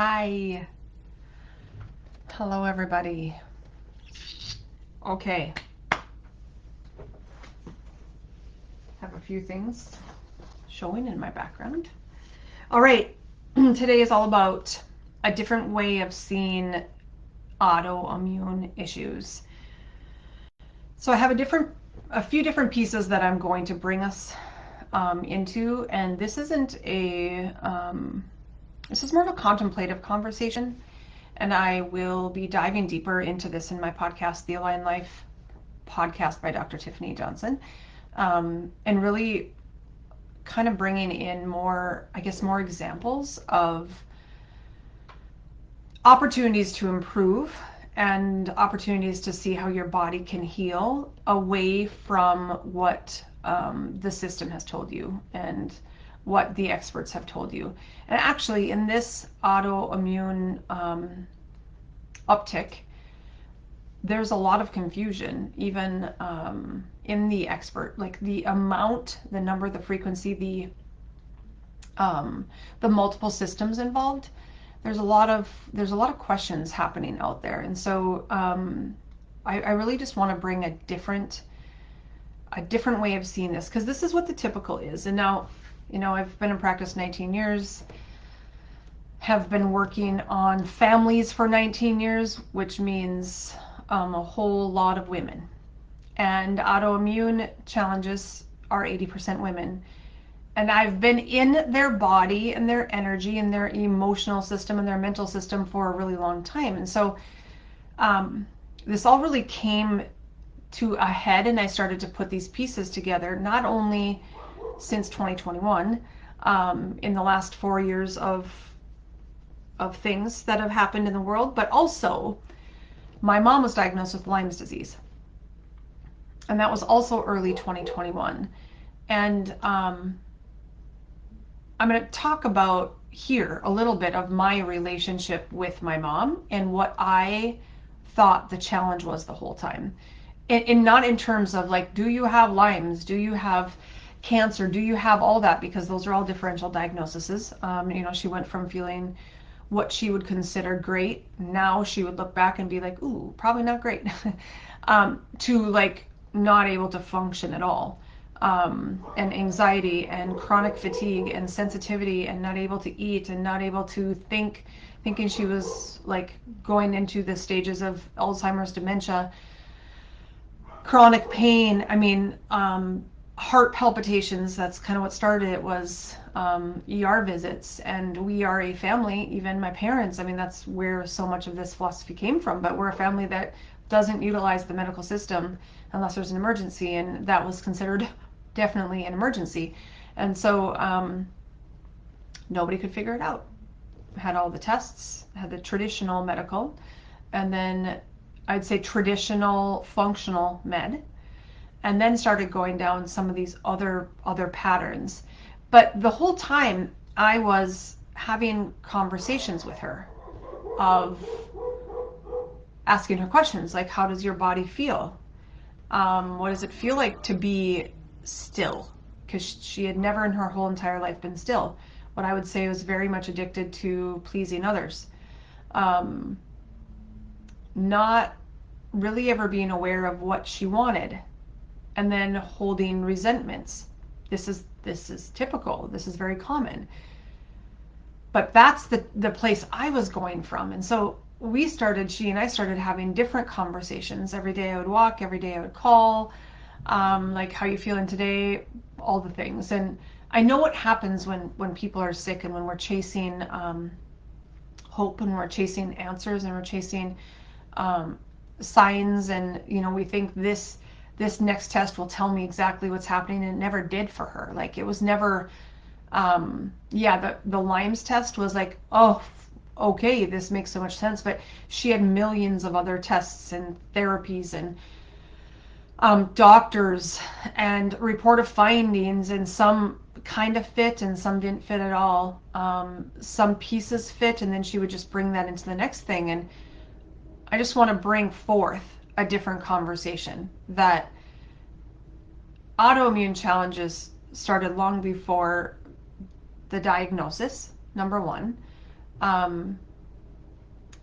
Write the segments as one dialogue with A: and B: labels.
A: Hi. Hello, everybody. Okay. Have a few things showing in my background. All right. Today is all about a different way of seeing autoimmune issues. So I have a few different pieces that I'm going to bring us into, and this isn't this is more of a contemplative conversation. And I will be diving deeper into this in my podcast, The Aligned Life podcast by Dr. Tiffany Johnson, and really kind of bringing in more, I guess, more examples of opportunities to improve and opportunities to see how your body can heal away from what the system has told you and what the experts have told you. And actually, in this autoimmune uptick, there's a lot of confusion, even in the expert, like the amount, the number, the frequency, the multiple systems involved. There's a lot of questions happening out there, and so I really just want to bring a different way of seeing this, because this is what the typical is. And now, I've been in practice 19 years. Have been working on families for 19 years, which means a whole lot of women. And autoimmune challenges are 80% women. And I've been in their body and their energy and their emotional system and their mental system for a really long time. And so this all really came to a head, and I started to put these pieces together, not only since 2021, in the last 4 years of things that have happened in the world, but also my mom was diagnosed with Lyme's disease. And that was also early 2021. And I'm going to talk about here a little bit of my relationship with my mom and what I thought the challenge was the whole time. And not in terms of like, do you have Lyme's? Do you have cancer? Do you have all that? Because those are all differential diagnoses. She went from feeling what she would consider great. Now she would look back and be like, ooh, probably not great. To like not able to function at all. And anxiety and chronic fatigue and sensitivity and not able to eat and not able to think, thinking she was like going into the stages of Alzheimer's, dementia, chronic pain. I mean, heart palpitations. That's kind of what started it, was ER visits. And we are a family, even my parents, I mean, that's where so much of this philosophy came from, but we're a family that doesn't utilize the medical system unless there's an emergency, and that was considered definitely an emergency. And so nobody could figure it out. Had all the tests, had the traditional medical, and then I'd say traditional functional med, and then started going down some of these other patterns. But the whole time I was having conversations with her of asking her questions like, how does your body feel? What does it feel like to be still? Because she had never in her whole entire life been still. What I would say was very much addicted to pleasing others. Not really ever being aware of what she wanted, and then holding resentments. This is typical. This is very common. But that's the place I was going from. And so she and I started having different conversations. Every day I would walk, every day I would call, like, how you feeling today, all the things. And I know what happens when people are sick and when we're chasing hope and we're chasing answers and we're chasing signs, and we think this next test will tell me exactly what's happening, and it never did for her. Like, it was never the Lyme's test was like, oh, okay, this makes so much sense. But she had millions of other tests and therapies and doctors and report of findings, and some kind of fit and some didn't fit at all. Some pieces fit, and then she would just bring that into the next thing. And I just want to bring forth a different conversation, that autoimmune challenges started long before the diagnosis, number one.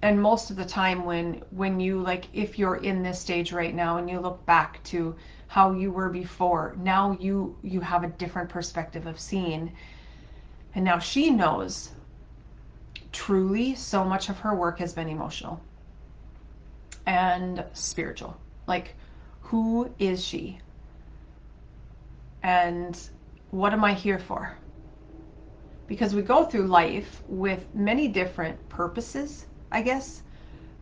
A: And most of the time when you, like, if you're in this stage right now and you look back to how you were before, now you have a different perspective of seeing. And now she knows truly so much of her work has been emotional and spiritual. Like, who is she? And what am I here for? Because we go through life with many different purposes, I guess,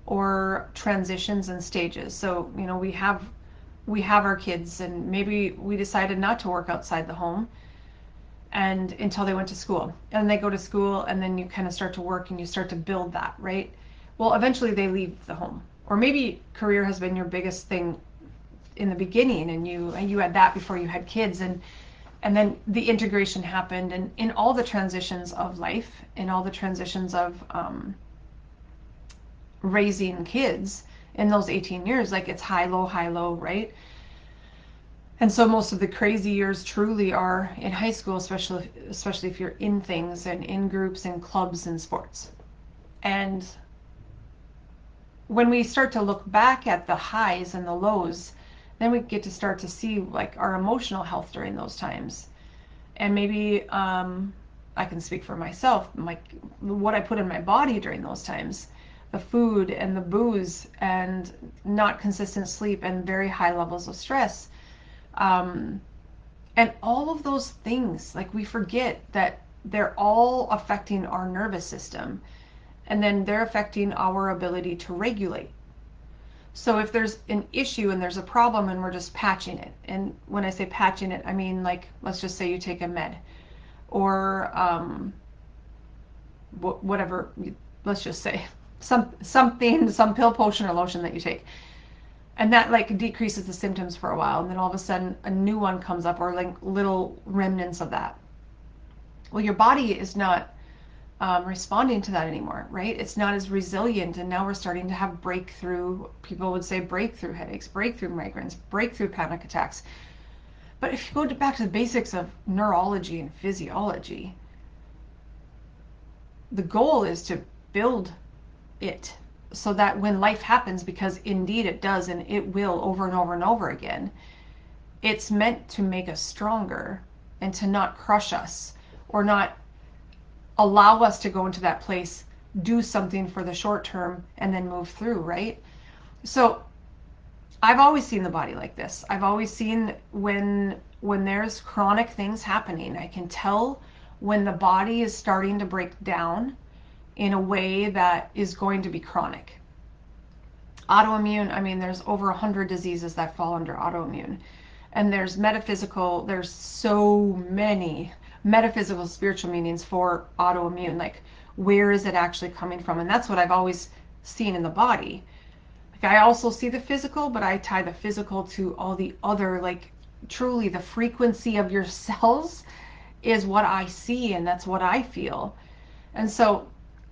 A: or transitions and stages. So, you know, we have our kids, and maybe we decided not to work outside the home and until they went to school. And they go to school, and then you kind of start to work and you start to build that, right? Well, eventually they leave the home. Or maybe career has been your biggest thing in the beginning, and you had that before you had kids, and then the integration happened. And in all the transitions of life, in all the transitions of raising kids in those 18 years, like, it's high low, right? And so most of the crazy years truly are in high school, especially if you're in things and in groups and clubs and sports. And when we start to look back at the highs and the lows, then we get to start to see, like, our emotional health during those times. And maybe I can speak for myself, like, what I put in my body during those times, the food and the booze and not consistent sleep and very high levels of stress. And all of those things, like, we forget that they're all affecting our nervous system, and then they're affecting our ability to regulate. So if there's an issue and there's a problem and we're just patching it, and when I say patching it, I mean, like, let's just say you take a med or whatever, let's just say some pill, potion, or lotion that you take, and that, like, decreases the symptoms for a while, and then all of a sudden a new one comes up, or like little remnants of that. Well, your body is not responding to that anymore, right? It's not as resilient, and now we're starting to have breakthrough, people would say, breakthrough headaches, breakthrough migraines, breakthrough panic attacks. But if you go back to the basics of neurology and physiology, the goal is to build it so that when life happens, because indeed it does, and it will over and over and over again, it's meant to make us stronger and to not crush us, or not allow us to go into that place, do something for the short term, and then move through, right? So I've always seen the body like this. I've always seen when there's chronic things happening, I can tell when the body is starting to break down in a way that is going to be chronic. Autoimmune, I mean, there's over 100 diseases that fall under autoimmune. And there's metaphysical, there's so many metaphysical, spiritual meanings for autoimmune. Like, where is it actually coming from? And that's what I've always seen in the body. Like, I also see the physical, but I tie the physical to all the other, like, truly the frequency of your cells is what I see, and that's what I feel. And so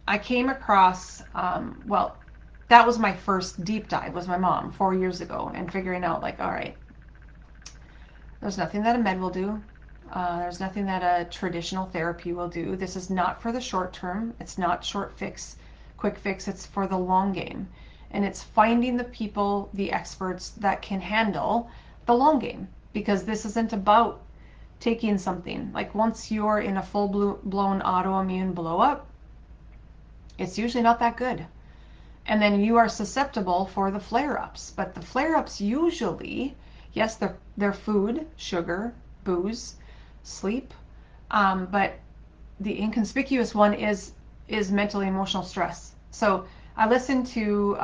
A: I came across, well, that was my first deep dive, was my mom 4 years ago, and figuring out, like, all right, there's nothing that a med will do. There's nothing that a traditional therapy will do. This is not for the short term. It's not short fix, quick fix. It's for the long game. And it's finding the people, the experts that can handle the long game. Because this isn't about taking something. Like, once you're in a full-blown autoimmune blow up, it's usually not that good. And then you are susceptible for the flare-ups. But the flare-ups usually, yes, they're food, sugar, booze, sleep, but the inconspicuous one is mental emotional stress. So I listened to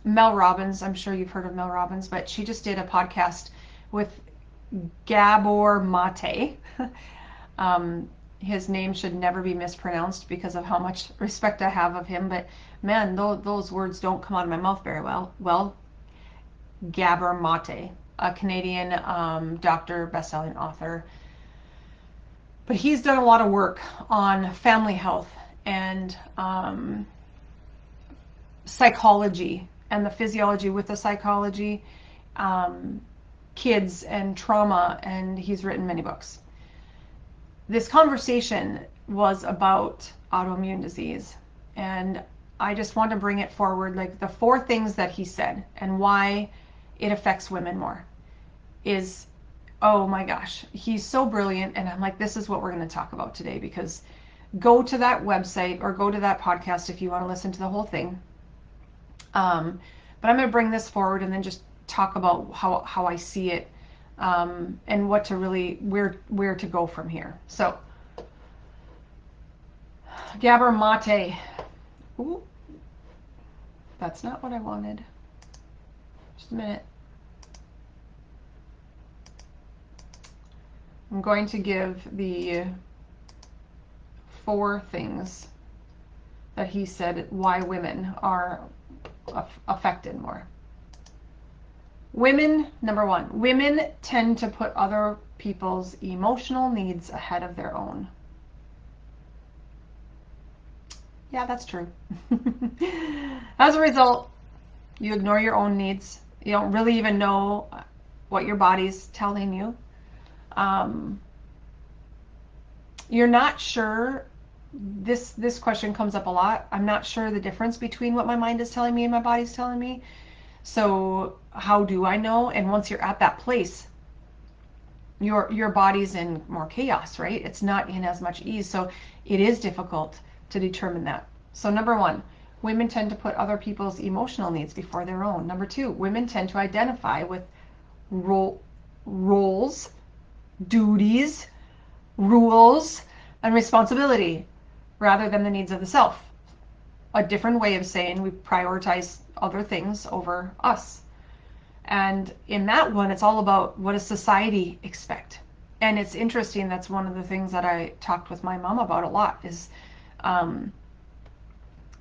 A: Mel Robbins. I'm sure you've heard of Mel Robbins, but she just did a podcast with Gabor Mate. His name should never be mispronounced because of how much respect I have of him, but man, those words don't come out of my mouth very well. Well, Gabor Mate, a Canadian doctor, best-selling author, but he's done a lot of work on family health and psychology and the physiology with the psychology, kids and trauma, and he's written many books. This conversation was about autoimmune disease, and I just want to bring it forward, like the 4 things that he said and why it affects women more is, oh my gosh, he's so brilliant. And I'm like, this is what we're going to talk about today, because go to that website or go to that podcast if you want to listen to the whole thing. But I'm going to bring this forward and then just talk about how I see it, and what to really, where to go from here. So, Gabor Mate. Ooh, that's not what I wanted. Just a minute. I'm going to give the 4 things that he said why women are affected more. Women, number 1, women tend to put other people's emotional needs ahead of their own. Yeah, that's true. As a result, you ignore your own needs. You don't really even know what your body's telling you. You're not sure. This question comes up a lot. I'm not sure the difference between what my mind is telling me and my body's telling me. So how do I know? And once you're at that place, your body's in more chaos, right? It's not in as much ease. So it is difficult to determine that. So number 1, women tend to put other people's emotional needs before their own. Number 2, women tend to identify with roles, duties, rules, and responsibility rather than the needs of the self. A different way of saying we prioritize other things over us. And in that one, it's all about, what does society expect? And it's interesting, that's one of the things that I talked with my mom about a lot is,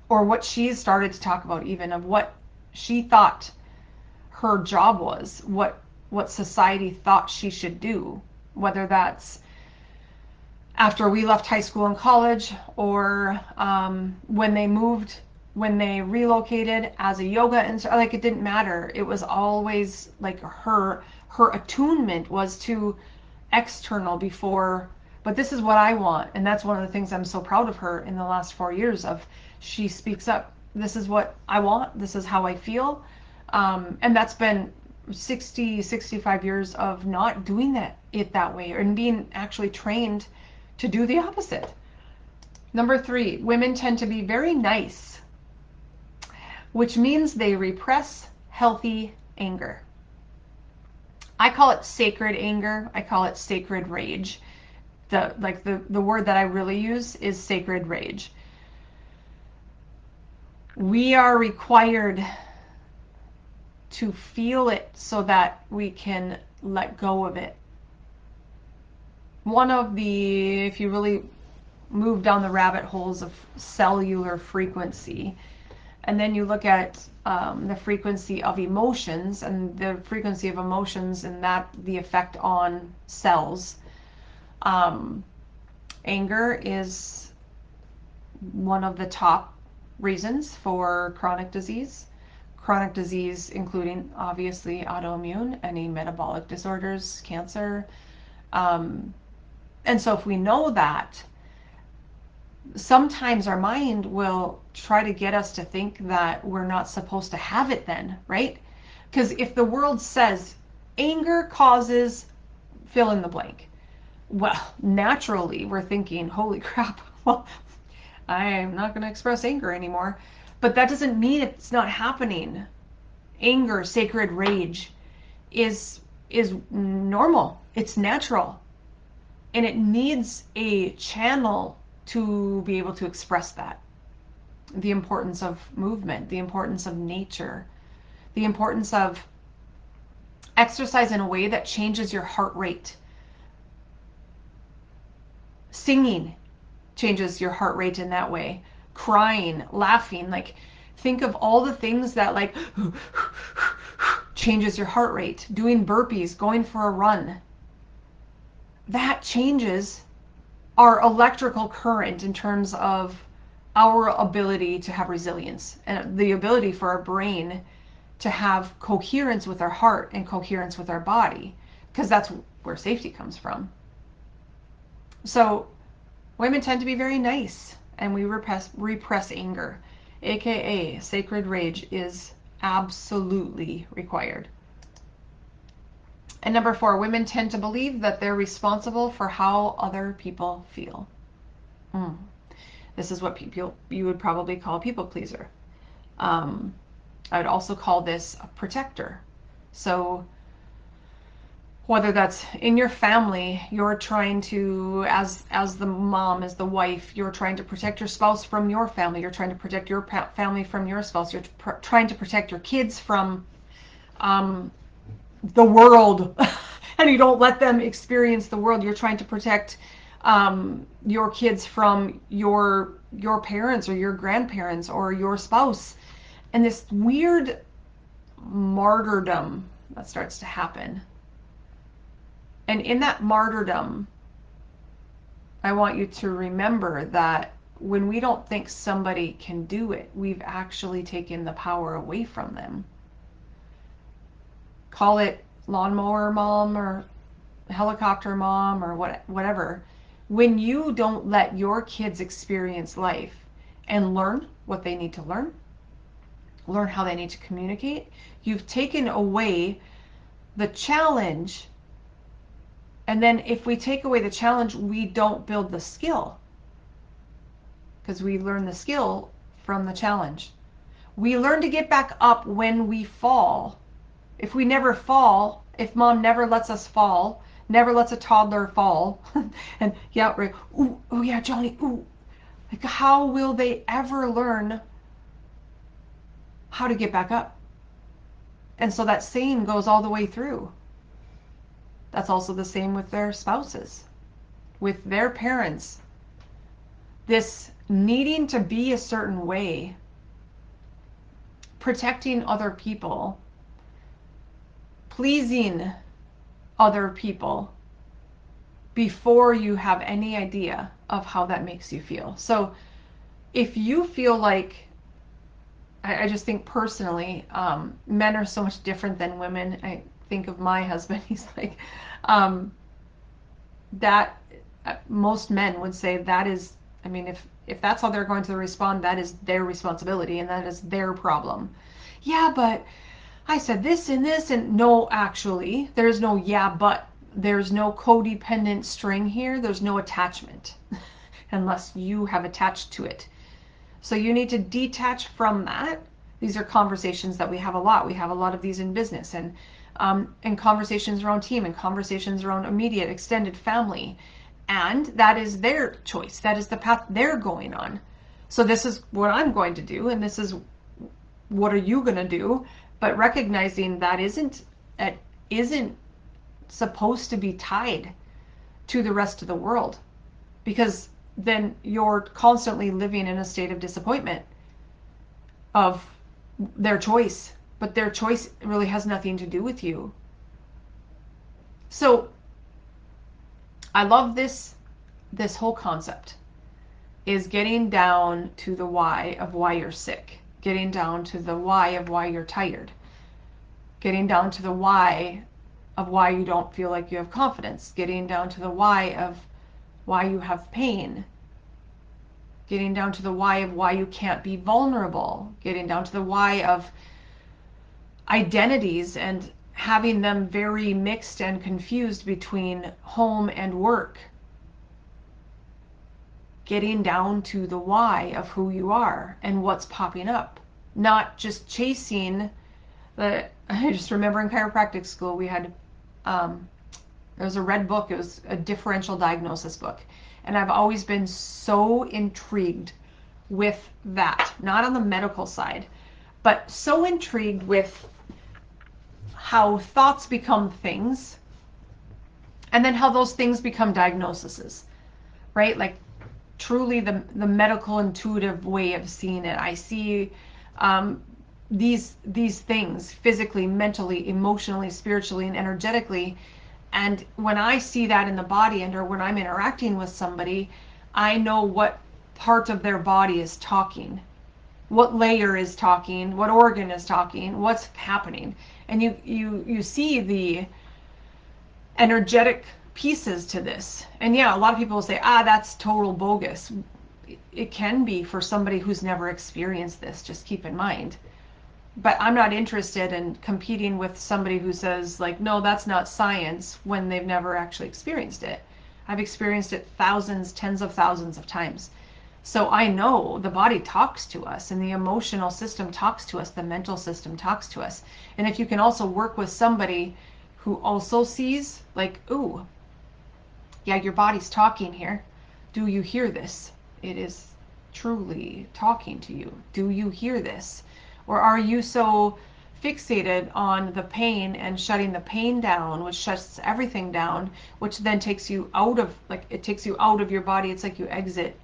A: or what she's started to talk about even, of what she thought her job was, what society thought she should do, whether that's after we left high school and college, or when they relocated as a yoga instructor. Like, it didn't matter. It was always like her attunement was to external before, but this is what I want. And that's one of the things I'm so proud of her in the last 4 years of, she speaks up. This is what I want. This is how I feel. And that's been 65 years of not doing it that way, and being actually trained to do the opposite. Number 3, women tend to be very nice, which means they repress healthy anger. I call it sacred anger. I call it sacred rage. The word that I really use is sacred rage. We are required to feel it so that we can let go of it. One of the, if you really move down the rabbit holes of cellular frequency, and then you look at the frequency of emotions, and the frequency of emotions and that the effect on cells, anger is one of the top reasons for chronic disease. Chronic disease including obviously autoimmune, any metabolic disorders, cancer. And so if we know that, sometimes our mind will try to get us to think that we're not supposed to have it then, right? Because if the world says anger causes fill in the blank, well, naturally we're thinking, holy crap, well, I'm not going to express anger anymore. But that doesn't mean it's not happening. Anger, sacred rage is normal. It's natural. And it needs a channel to be able to express that. The importance of movement, the importance of nature, the importance of exercise in a way that changes your heart rate. Singing changes your heart rate in that way. Crying, laughing, like, think of all the things that like changes your heart rate. Doing burpees, going for a run. That changes our electrical current in terms of our ability to have resilience and the ability for our brain to have coherence with our heart and coherence with our body, because that's where safety comes from. So women tend to be very nice, and we repress anger. aka sacred rage, is absolutely required. And number 4, women tend to believe that they're responsible for how other people feel. This is what people you would probably call a people pleaser. I would also call this a protector. So whether that's in your family, you're trying to, as the mom, as the wife, you're trying to protect your spouse from your family. You're trying to protect your family from your spouse. You're trying to protect your kids from the world, and you don't let them experience the world. You're trying to protect your kids from your parents or your grandparents or your spouse. And this weird martyrdom that starts to happen. And in that martyrdom, I want you to remember that when we don't think somebody can do it, we've actually taken the power away from them. Call it lawnmower mom or helicopter mom or whatever. When you don't let your kids experience life and learn what they need to learn how they need to communicate, you've taken away the challenge. And then if we take away the challenge, we don't build the skill, because we learn the skill from the challenge. We learn to get back up when we fall. If we never fall, if mom never lets us fall, never lets a toddler fall, and yeah, right, ooh, oh yeah, Johnny, ooh, like how will they ever learn how to get back up? And so that saying goes all the way through. That's also the same with their spouses, with their parents. This needing to be a certain way, protecting other people, pleasing other people before you have any idea of how that makes you feel. So if you feel like, I just think personally, men are so much different than women. I think of my husband, he's like, that most men would say that is, I mean, if that's how they're going to respond, that is their responsibility and that is their problem. Yeah, but I said this and this, and no, actually, there's no yeah, but. There's no codependent string here. There's no attachment unless you have attached to it. So you need to detach from that. These are conversations that we have a lot. We have a lot of these in business and conversations around team and conversations around immediate extended family. And that is their choice. That is the path they're going on. So this is what I'm going to do, and this is what are you going to do? But recognizing that isn't supposed to be tied to the rest of the world, because then you're constantly living in a state of disappointment of their choice, but their choice really has nothing to do with you. So I love this whole concept is getting down to the why of why you're sick, getting down to the why of why you're tired, getting down to the why of why you don't feel like you have confidence, getting down to the why of why you have pain, getting down to the why of why you can't be vulnerable, getting down to the why of identities and having them very mixed and confused between home and work, getting down to the why of who you are and what's popping up, not just chasing the. I just remember in chiropractic school we had there was a red book. It was a differential diagnosis book. And I've always been so intrigued with that, not on the medical side, but so intrigued with how thoughts become things and then how those things become diagnoses, right? Like truly the medical intuitive way of seeing it. I see these things physically, mentally, emotionally, spiritually, and energetically. And when I see that in the body and or when I'm interacting with somebody, I know what part of their body is talking, what layer is talking, what organ is talking, what's happening. And you see the energetic pieces to this. And yeah, a lot of people will say, that's total bogus. it can be for somebody who's never experienced this, just keep in mind. But I'm not interested in competing with somebody who says, like, no, that's not science, when they've never actually experienced it. I've experienced it thousands, tens of thousands of times. So I know the body talks to us, and the emotional system talks to us, the mental system talks to us. And if you can also work with somebody who also sees, like, ooh, yeah, your body's talking here. Do you hear this? It is truly talking to you. Do you hear this? Or are you so fixated on the pain and shutting the pain down, which shuts everything down, which then takes you out of, like, it takes you out of your body. It's like you exit,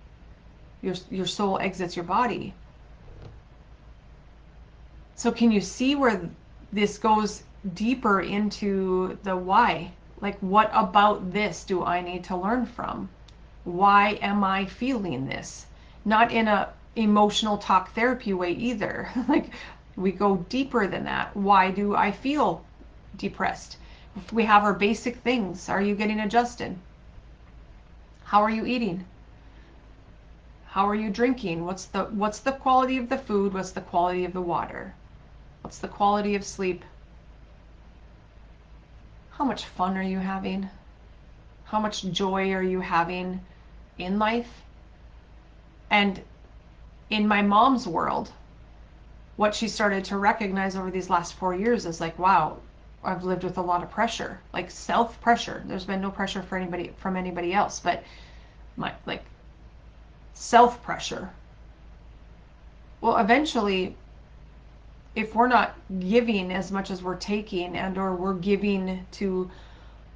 A: your soul exits your body. So can you see where this goes deeper into the why? Like, what about this do I need to learn from? Why am I feeling this? Not in a emotional talk therapy way either. Like, we go deeper than that. Why do I feel depressed? We have our basic things. Are you getting adjusted? How are you eating? How are you drinking? What's the quality of the food? What's the quality of the water? What's the quality of sleep? How much fun are you having? How much joy are you having in life? And in my mom's world, what she started to recognize over these last 4 years is like, wow, I've lived with a lot of pressure, like self pressure. There's been no pressure for anybody from anybody else, but my like self pressure. Well, eventually, if we're not giving as much as we're taking, and or we're giving to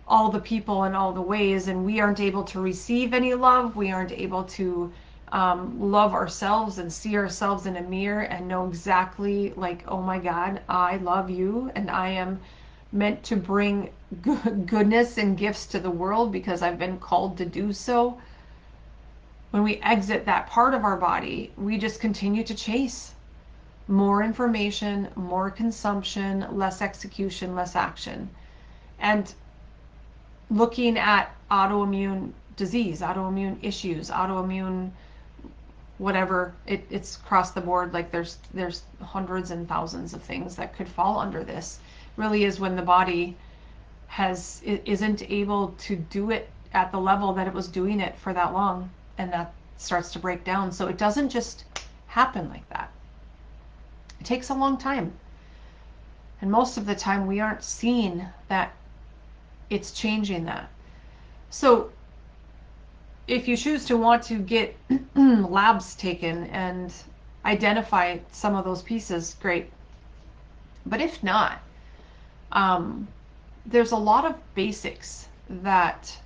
A: all the people in all the ways, and we aren't able to receive any love, we aren't able to love ourselves and see ourselves in a mirror and know exactly, like, oh my God, I love you, and I am meant to bring goodness and gifts to the world because I've been called to do so. When we exit that part of our body, we just continue to chase more information, more consumption, less execution, less action. And looking at autoimmune disease, autoimmune issues, autoimmune whatever, it's across the board. Like, there's hundreds and thousands of things that could fall under this. Really is when the body isn't able to do it at the level that it was doing it for that long, and that starts to break down. So it doesn't just happen like that. It takes a long time, and most of the time we aren't seeing that it's changing that. So if you choose to want to get labs taken and identify some of those pieces, great. But if not, there's a lot of basics that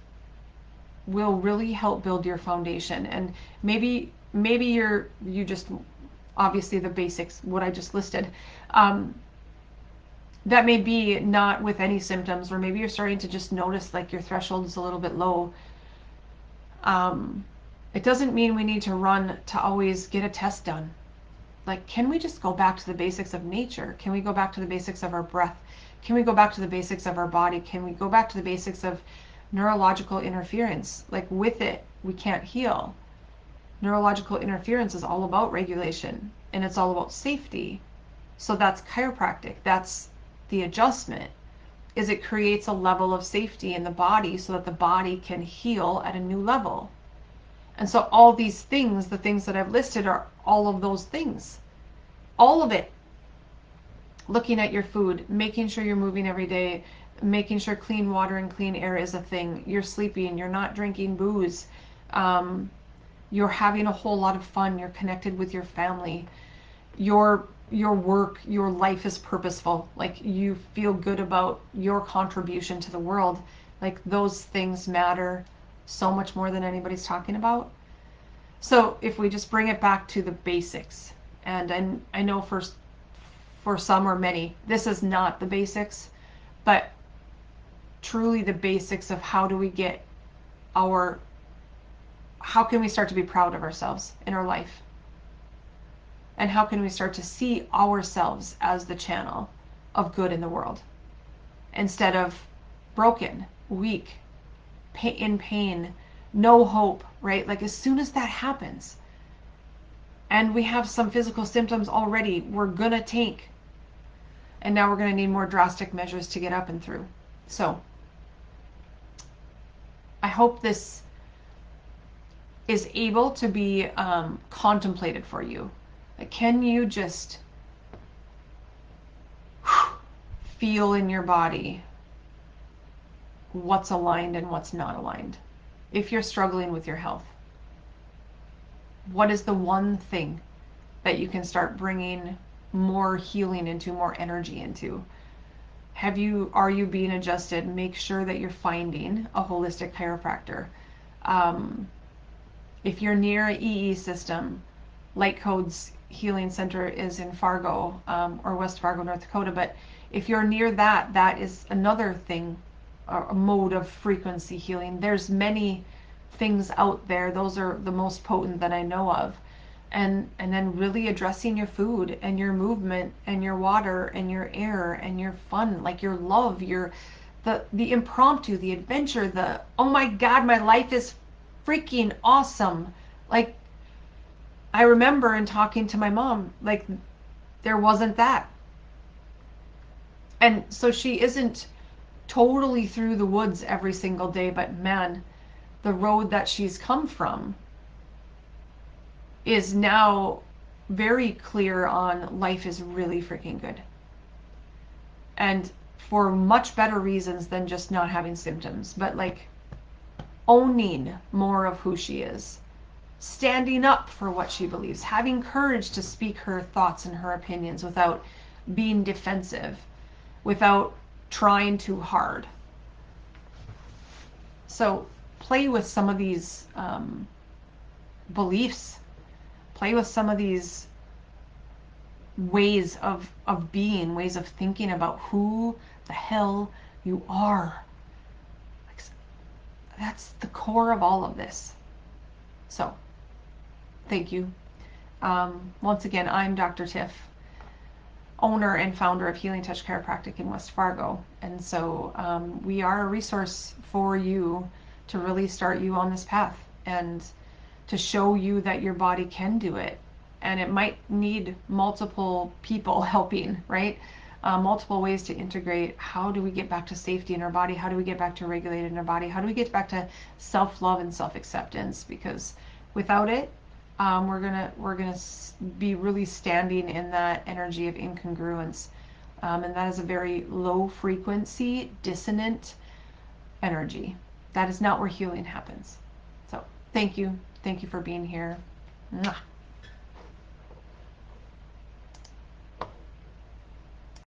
A: will really help build your foundation. And maybe you just, obviously the basics, what I just listed, that may be not with any symptoms, or maybe you're starting to just notice like your threshold is a little bit low. It doesn't mean we need to run to always get a test done. Like, can we just go back to the basics of nature? Can we go back to the basics of our breath? Can we go back to the basics of our body? Can we go back to the basics of neurological interference? Like, with it, we can't heal. Neurological interference is all about regulation, and it's all about safety. So that's chiropractic. That's the adjustment, is it creates a level of safety in the body so that the body can heal at a new level. And so all these things, the things that I've listed, are all of those things. All of it. Looking at your food, making sure you're moving every day, making sure clean water and clean air is a thing. You're sleeping, you're not drinking booze, you're having a whole lot of fun, you're connected with your family, your work, your life is purposeful. Like, you feel good about your contribution to the world. Like, those things matter so much more than anybody's talking about. So if we just bring it back to the basics, and I know for some or many, this is not the basics, but truly the basics of how do we get how can we start to be proud of ourselves in our life? And how can we start to see ourselves as the channel of good in the world, instead of broken, weak, in pain, no hope, right? Like, as soon as that happens, and we have some physical symptoms already, we're gonna tank. And now we're gonna need more drastic measures to get up and through. So I hope this is able to be contemplated for you. Like, can you just feel in your body what's aligned and what's not aligned? If you're struggling with your health, what is the one thing that you can start bringing more healing into, more energy into? Are you being adjusted? Make sure that you're finding a holistic chiropractor. If you're near an EE system, Light Codes Healing Center is in Fargo, or West Fargo, North Dakota. But if you're near that, that is another thing, a mode of frequency healing. There's many things out there. Those are the most potent that I know of. And then really addressing your food and your movement and your water and your air and your fun, like your love, the impromptu, the adventure, the oh my God, my life is freaking awesome. Like, I remember in talking to my mom, like, there wasn't that. And so she isn't totally through the woods every single day, but man, the road that she's come from is now very clear on life is really freaking good. And for much better reasons than just not having symptoms, but like owning more of who she is, standing up for what she believes, having courage to speak her thoughts and her opinions without being defensive, without trying too hard. So play with some of these beliefs, play with some of these ways of being, ways of thinking about who the hell you are. Like, that's the core of all of this. So thank you. Once again, I'm Dr. Tiff, owner and founder of Healing Touch Chiropractic in West Fargo. And so we are a resource for you to really start you on this path and to show you that your body can do it. And it might need multiple people helping, right? Multiple ways to integrate. How do we get back to safety in our body? How do we get back to regulated in our body? How do we get back to self-love and self-acceptance? Because without it, we're gonna be really standing in that energy of incongruence, and that is a very low frequency, dissonant energy. That is not where healing happens. So thank you for being here. Mwah.